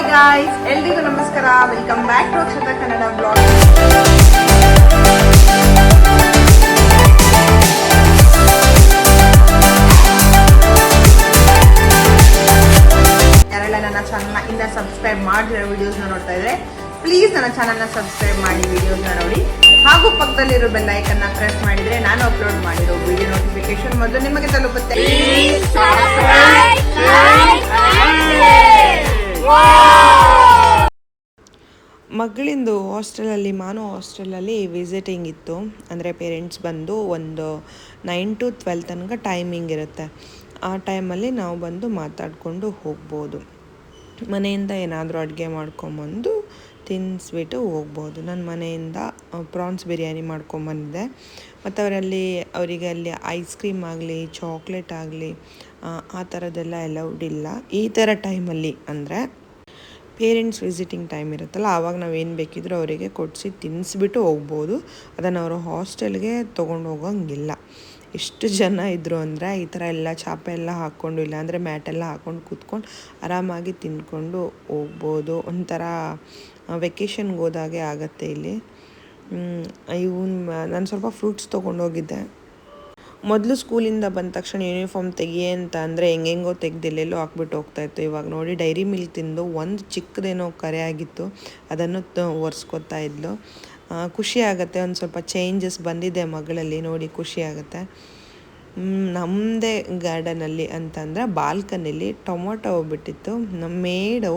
Hi guys, ಎಲ್ರಿಗೂ ನಮಸ್ಕಾರ. Welcome back to Akshata Kannada blog. ಯಾರೆಲ್ಲ ನನ್ನ ಚಾನಲ್ನ ಇನ್ನ ಸಬ್ಸ್ಕ್ರೈಬ್ ಮಾಡಿರೋ ವಿಡಿಯೋಸ್ನ ನೋಡ್ತಾ ಇದ್ರೆ ಪ್ಲೀಸ್ ನನ್ನ ಚಾನಲ್ನ ಸಬ್ಸ್ಕ್ರೈಬ್ ಮಾಡಿ ವಿಡಿಯೋಸ್ನ ನೋಡಿ. ಹಾಗೂ ಪಕ್ಕದಲ್ಲಿರೋ ಬೆಲ್ ಐಕನ್ನ ಪ್ರೆಸ್ ಮಾಡಿದ್ರೆ ನಾನು ಅಪ್ಲೋಡ್ ಮಾಡಿರೋ ವಿಡಿಯೋ ನೋಟಿಫಿಕೇಶನ್ ಮೊದಲು ನಿಮಗೆ ತಲುಪುತ್ತೆ. ಮಗಳಿಂದು ಹಾಸ್ಟೆಲಲ್ಲಿ ಮಾನೋ ಹಾಸ್ಟೆಲಲ್ಲಿ ವಿಸಿಟಿಂಗ್ ಇತ್ತು. ಅಂದರೆ ಪೇರೆಂಟ್ಸ್ ಬಂದು ಒಂದು 9 to 12 ತನಕ ಟೈಮಿಂಗ್ ಇರುತ್ತೆ. ಆ ಟೈಮಲ್ಲಿ ನಾವು ಬಂದು ಮಾತಾಡಿಕೊಂಡು ಹೋಗ್ಬೋದು. ಮನೆಯಿಂದ ಏನಾದರೂ ಅಡುಗೆ ಮಾಡ್ಕೊಂಬಂದು ತಿನ್ನಿಸ್ಬಿಟ್ಟು ಹೋಗ್ಬೋದು. ನನ್ನ ಮನೆಯಿಂದ ಪ್ರಾನ್ಸ್ ಬಿರಿಯಾನಿ ಮಾಡ್ಕೊಂಬಂದಿದ್ದೆ. ಮತ್ತು ಅವರಿಗೆ ಅಲ್ಲಿ ಐಸ್ ಕ್ರೀಮ್ ಆಗಲಿ ಚಾಕ್ಲೇಟ್ ಆಗಲಿ ಆ ಥರದ್ದೆಲ್ಲ ಅಲೌಡ್ ಇಲ್ಲ. ಈ ಥರ ಟೈಮಲ್ಲಿ ಅಂದರೆ ಪೇರೆಂಟ್ಸ್ ವಿಸಿಟಿಂಗ್ ಟೈಮ್ ಇರುತ್ತಲ್ಲ, ಆವಾಗ ನಾವು ಏನು ಬೇಕಿದ್ರೂ ಅವರಿಗೆ ಕೊಡಿಸಿ ತಿನ್ನಿಸ್ಬಿಟ್ಟು ಹೋಗ್ಬೋದು. ಅದನ್ನು ಅವರು ಹಾಸ್ಟೆಲ್ಗೆ ತೊಗೊಂಡು ಹೋಗೋಂಗಿಲ್ಲ. ಎಷ್ಟು ಜನ ಇದ್ದರು ಅಂದರೆ ಈ ಥರ ಎಲ್ಲ ಚಾಪೆ ಎಲ್ಲ ಹಾಕ್ಕೊಂಡು ಇಲ್ಲಾಂದರೆ ಮ್ಯಾಟೆಲ್ಲ ಹಾಕ್ಕೊಂಡು ಕೂತ್ಕೊಂಡು ಆರಾಮಾಗಿ ತಿಂದ್ಕೊಂಡು ಹೋಗ್ಬೋದು. ಒಂಥರ ವೆಕೇಷನ್ಗೆ ಹೋದಾಗೆ ಆಗುತ್ತೆ ಇಲ್ಲಿ. ನಾನು ಸ್ವಲ್ಪ ಫ್ರೂಟ್ಸ್ ತೊಗೊಂಡೋಗಿದ್ದೆ. ಮೊದಲು ಸ್ಕೂಲಿಂದ ಬಂದ ತಕ್ಷಣ ಯೂನಿಫಾರ್ಮ್ ತೆಗಿಯೇ ಅಂತ ಅಂದರೆ ಹೆಂಗೆಂಗೋ ತೆಗೆದೆಲ್ಲೆಲ್ಲೋ ಹಾಕ್ಬಿಟ್ಟು ಹೋಗ್ತಾಯಿತ್ತು. ಇವಾಗ ನೋಡಿ ಡೈರಿ ಮಿಲ್ಕ್ ತಿಂದು ಒಂದು ಚಿಕ್ಕದೇನೋ ಕರೆ ಆಗಿತ್ತು, ಅದನ್ನು ಒರೆಸ್ಕೊತಾ ಇದ್ಲು. ಖುಷಿ ಆಗುತ್ತೆ, ಒಂದು ಸ್ವಲ್ಪ ಚೇಂಜಸ್ ಬಂದಿದೆ ಮಗಳಲ್ಲಿ ನೋಡಿ, ಖುಷಿ ಆಗುತ್ತೆ. ನಮ್ಮದೇ ಗಾರ್ಡನಲ್ಲಿ ಅಂತಂದರೆ ಬಾಲ್ಕನಿಲಿ ಟೊಮೊಟೊ ಬಿಟ್ಟಿತ್ತು. ನಮ್ಮ ಮೇಡು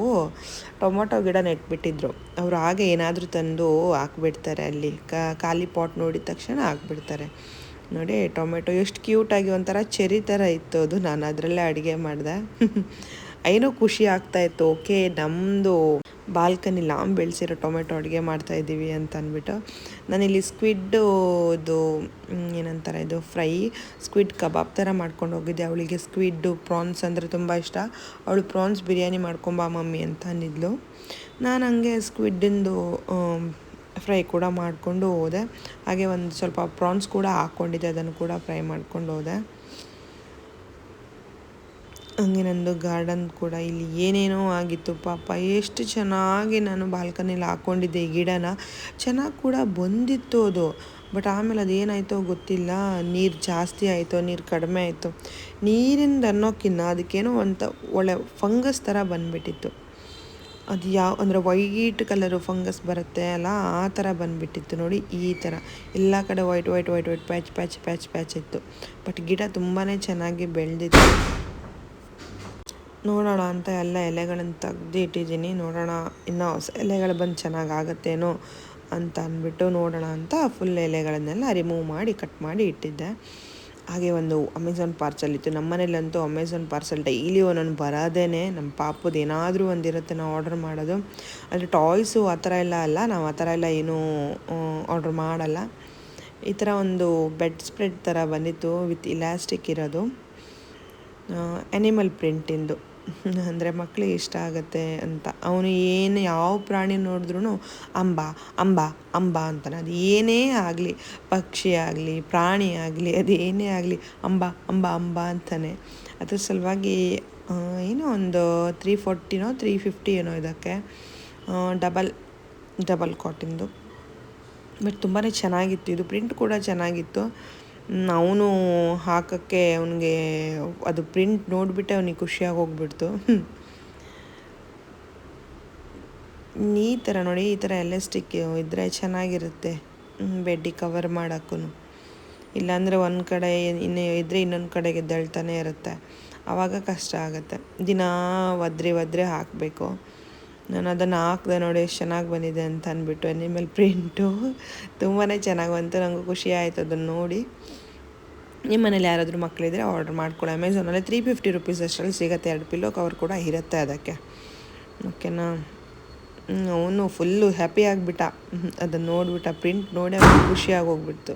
ಟೊಮೊಟೊ ಗಿಡ ನೆಟ್ಬಿಟ್ಟಿದ್ರು. ಅವರು ಹಾಗೆ ಏನಾದರೂ ತಂದು ಹಾಕ್ಬಿಡ್ತಾರೆ. ಅಲ್ಲಿ ಖಾಲಿ ಪಾಟ್ ನೋಡಿದ ತಕ್ಷಣ ಹಾಕ್ಬಿಡ್ತಾರೆ. ನೋಡಿ ಟೊಮೆಟೊ ಎಷ್ಟು ಕ್ಯೂಟಾಗಿ ಒಂಥರ ಚೆರಿ ಥರ ಇತ್ತು ಅದು. ನಾನು ಅದರಲ್ಲೇ ಅಡುಗೆ ಮಾಡಿದೆ. ಏನೋ ಖುಷಿ ಆಗ್ತಾಯಿತ್ತು. ಓಕೆ, ನಮ್ಮದು ಬಾಲ್ಕನಿ ಲಾಂಬ್ ಬೆಳೆಸಿರೋ ಟೊಮೆಟೊ ಅಡುಗೆ ಮಾಡ್ತಾಯಿದ್ದೀವಿ ಅಂತ ಅಂದ್ಬಿಟ್ಟು. ನಾನಿಲ್ಲಿ ಸ್ಕ್ವಿಡ್ಡು ಇದು ಏನಂತಾರೆ, ಇದು ಫ್ರೈ ಸ್ಕ್ವಿಡ್ ಕಬಾಬ್ ಥರ ಮಾಡ್ಕೊಂಡು ಹೋಗಿದ್ದೆ. ಅವಳಿಗೆ ಸ್ಕ್ವಿಡ್ಡು ಪ್ರಾನ್ಸ್ ಅಂದರೆ ತುಂಬ ಇಷ್ಟ. ಅವಳು ಪ್ರಾನ್ಸ್ ಬಿರಿಯಾನಿ ಮಾಡ್ಕೊಂಬಾ ಮಮ್ಮಿ ಅಂತ ಅಂದಿದ್ಲು. ನಾನು ಹಂಗೆ ಸ್ಕ್ವಿಡ್ಡಿಂದು ಫ್ರೈ ಕೂಡ ಮಾಡಿಕೊಂಡು ಹೋದೆ. ಹಾಗೆ ಒಂದು ಸ್ವಲ್ಪ ಪ್ರಾನ್ಸ್ ಕೂಡ ಹಾಕ್ಕೊಂಡಿದ್ದೆ, ಅದನ್ನು ಕೂಡ ಫ್ರೈ ಮಾಡ್ಕೊಂಡು ಹೋದೆ. ಹಂಗೆ ನಂದು ಗಾರ್ಡನ್ ಕೂಡ ಇಲ್ಲಿ ಏನೇನೋ ಆಗಿತ್ತು ಪಾಪ. ಎಷ್ಟು ಚೆನ್ನಾಗಿ ನಾನು ಬಾಲ್ಕನಿಲಿ ಹಾಕ್ಕೊಂಡಿದ್ದೆ ಈ ಗಿಡನ. ಚೆನ್ನಾಗಿ ಕೂಡ ಬಂದಿತ್ತು ಅದು. ಬಟ್ ಆಮೇಲೆ ಅದೇನಾಯಿತೋ ಗೊತ್ತಿಲ್ಲ, ನೀರು ಜಾಸ್ತಿ ಆಯಿತು, ನೀರು ಕಡಿಮೆ ಆಯಿತು. ನೀರಿಂದ ಅನ್ನೋಕ್ಕಿಂತ ಅದಕ್ಕೇನೋ ಒಳ್ಳೆ ಫಂಗಸ್ ಥರ ಬಂದುಬಿಟ್ಟಿತ್ತು. ಅದು ಅಂದರೆ ವೈಟ್ ಕಲರು ಫಂಗಸ್ ಬರುತ್ತೆ ಅಲ್ಲ, ಆ ಥರ ಬಂದುಬಿಟ್ಟಿತ್ತು. ನೋಡಿ ಈ ಥರ ಎಲ್ಲ ಕಡೆ white white white white patch patch patch patch ಇತ್ತು. ಬಟ್ ಗಿಡ ತುಂಬಾ ಚೆನ್ನಾಗಿ ಬೆಳೆದಿತ್ತು. ನೋಡೋಣ ಅಂತ ಎಲ್ಲ ಎಲೆಗಳನ್ನು ತೆಗ್ದು ಇಟ್ಟಿದ್ದೀನಿ. ನೋಡೋಣ ಇನ್ನೂ ಹೊಸ ಎಲೆಗಳು ಬಂದು ಚೆನ್ನಾಗಾಗತ್ತೇನೋ ಅಂತ ಅಂದ್ಬಿಟ್ಟು ನೋಡೋಣ ಅಂತ ಫುಲ್ ಎಲೆಗಳನ್ನೆಲ್ಲ ರಿಮೂವ್ ಮಾಡಿ ಕಟ್ ಮಾಡಿ ಇಟ್ಟಿದ್ದೆ. ಹಾಗೆ ಒಂದು ಅಮೆಝಾನ್ ಪಾರ್ಸಲ್ ಇತ್ತು. ನಮ್ಮ ಮನೇಲಂತೂ ಅಮೆಝಾನ್ ಪಾರ್ಸಲ್ ಡೈಲಿ ಒಂದೊಂದು ಬರೋದೇ. ನಮ್ಮ ಪಾಪದು ಏನಾದರೂ ಒಂದಿರುತ್ತೆ ನಾವು ಆರ್ಡ್ರ್ ಮಾಡೋದು. ಅಂದರೆ ಟಾಯ್ಸು ಆ ಥರ ಎಲ್ಲ ಅಲ್ಲ, ನಾವು ಆ ಥರ ಎಲ್ಲ ಏನೂ ಆರ್ಡ್ರ್ ಮಾಡಲ್ಲ. ಈ ಥರ ಒಂದು ಬೆಡ್ ಸ್ಪ್ರೆಡ್ ಥರ ಬಂದಿತ್ತು ವಿತ್ ಇಲಾಸ್ಟಿಕ್ ಇರೋದು, ಆ್ಯನಿಮಲ್ ಪ್ರಿಂಟಿಂದು. ಅಂದರೆ ಮಕ್ಕಳಿಗೆ ಇಷ್ಟ ಆಗುತ್ತೆ ಅಂತ. ಅವನು ಯಾವ ಪ್ರಾಣಿ ನೋಡಿದ್ರೂ ಅಂಬ ಅಂಬ ಅಂಬ ಅಂತಾನೆ. ಅದು ಏನೇ ಆಗಲಿ, ಪಕ್ಷಿ ಆಗಲಿ ಪ್ರಾಣಿ ಆಗಲಿ, ಅದು ಏನೇ ಆಗಲಿ ಅಂಬ ಅಂಬ ಅಂಬ ಅಂತಾನೆ. ಅದ್ರ ಸಲುವಾಗಿ ಏನೋ ಒಂದು 340 350 ಏನೋ ಇದಕ್ಕೆ ಡಬಲ್ ಕಾಟಿಂದು. ಬಟ್ ತುಂಬಾ ಚೆನ್ನಾಗಿತ್ತು. ಇದು ಪ್ರಿಂಟ್ ಕೂಡ ಚೆನ್ನಾಗಿತ್ತು. ಅವನು ಹಾಕೋಕ್ಕೆ ಅವನಿಗೆ ಅದು ಪ್ರಿಂಟ್ ನೋಡಿಬಿಟ್ಟೆ ಅವನಿಗೆ ಖುಷಿಯಾಗಿ ಹೋಗ್ಬಿಡ್ತು. ಈ ಥರ ನೋಡಿ, ಈ ಥರ ಎಲಾಸ್ಟಿಕ್ ಇದ್ದರೆ ಚೆನ್ನಾಗಿರುತ್ತೆ ಬೆಡ್ಡಿಗೆ ಕವರ್ ಮಾಡೋಕ್ಕೂ. ಇಲ್ಲಾಂದರೆ ಒಂದು ಕಡೆ ಇದ್ದರೆ ಇನ್ನೊಂದು ಕಡೆಗೆ ಎದ್ದೇಳ್ತಾನೆ ಇರುತ್ತೆ, ಆವಾಗ ಕಷ್ಟ ಆಗುತ್ತೆ. ದಿನ ಒದ್ರೆ ಹಾಕಬೇಕು. ನಾನು ಅದನ್ನು ಹಾಕಿದೆ ನೋಡಿ ಎಷ್ಟು ಚೆನ್ನಾಗಿ ಬಂದಿದೆ ಅಂತ ಅಂದ್ಬಿಟ್ಟು. ಆ್ಯನಿಮಲ್ ಪ್ರಿಂಟು ತುಂಬಾ ಚೆನ್ನಾಗಿ ಬಂತು. ನನಗೂ ಖುಷಿ ಆಯಿತು ಅದನ್ನು ನೋಡಿ. ನಿಮ್ಮ ಮನೇಲಿ ಯಾರಾದರೂ ಮಕ್ಕಳಿದ್ರೆ ಆರ್ಡ್ರ್ ಮಾಡ್ಕೊಳ್ಳಿ. ಅಮೆಝಾನಲ್ಲಿ 350 ರೂಪೀಸ್ ಅಷ್ಟರಲ್ಲಿ ಸಿಗುತ್ತೆ. 2 ಪಿಲ್ಲೋ ಕವರ್ ಕೂಡ ಇರುತ್ತೆ ಅದಕ್ಕೆ. ಓಕೆನಾ. ಅವನು ಫುಲ್ಲು ಹ್ಯಾಪಿ ಆಗಿಬಿಟ್ಟ ಅದನ್ನು ನೋಡಿಬಿಟ್ಟ. ಪ್ರಿಂಟ್ ನೋಡಿ ಅವನು ಖುಷಿಯಾಗಿ ಹೋಗ್ಬಿಡ್ತು.